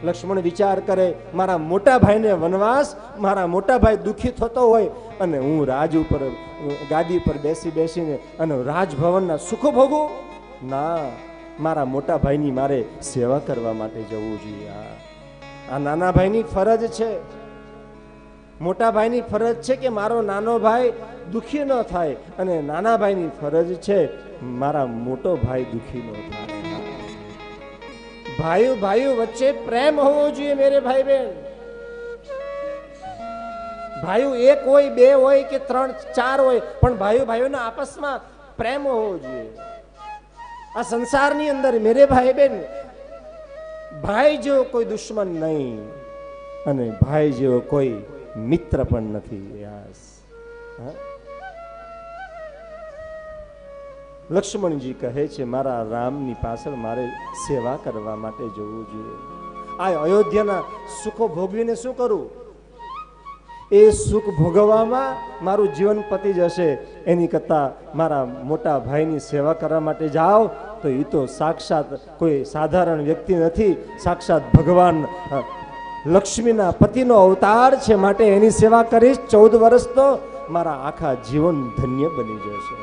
લક્ષ્મણ વિચાર કરે, મારા મોટા ભાઈને વનવાસ, મારા મોટા ભાઈ દુઃખી થતો હોય અને હું રાજ ઉપર ગાદી પર બેસીને અને રાજભવનના સુખો ભોગવું? ના, મારા મોટા ભાઈની મારે સેવા કરવા માટે જવું જોઈએ. આ નાના ભાઈની ફરજ છે. મોટા ભાઈની ફરજ છે કે મારો નાનો ભાઈ દુઃખી ન થાય, અને નાના ભાઈની ફરજ છે મારા મોટો ભાઈ દુઃખી ન થાય. ભાઈઓ વચ્ચે પ્રેમ હોવો જોઈએ મેરે ભાઈ બહેન. ભાઈઓ એક હોય, બે હોય કે ત્રણ ચાર હોય, પણ ભાઈઓના આપસમાં પ્રેમ હોવો જોઈએ. આ સંસારની અંદર મેરે ભાઈ બહેન, ભાઈ જેવો કોઈ દુશ્મન નહીં અને ભાઈ જેવો કોઈ મિત્ર પણ નથી. લક્ષ્મણજી કહે છે મારા રામની પાછળ મારે સેવા કરવા માટે જવું જોઈએ. આ અયોધ્યાના સુખો ભોગવીને શું કરું? એ સુખ ભોગવવામાં મારું જીવન પતી જશે. એની કરતા મારા મોટા ભાઈની સેવા કરવા માટે જાઓ તો એ તો સાક્ષાત કોઈ સાધારણ વ્યક્તિ નથી, સાક્ષાત ભગવાન લક્ષ્મીના પતિનો અવતાર છે. માટે એની સેવા કરીશ 14 વર્ષ તો મારા આખા જીવન ધન્ય બની જશે.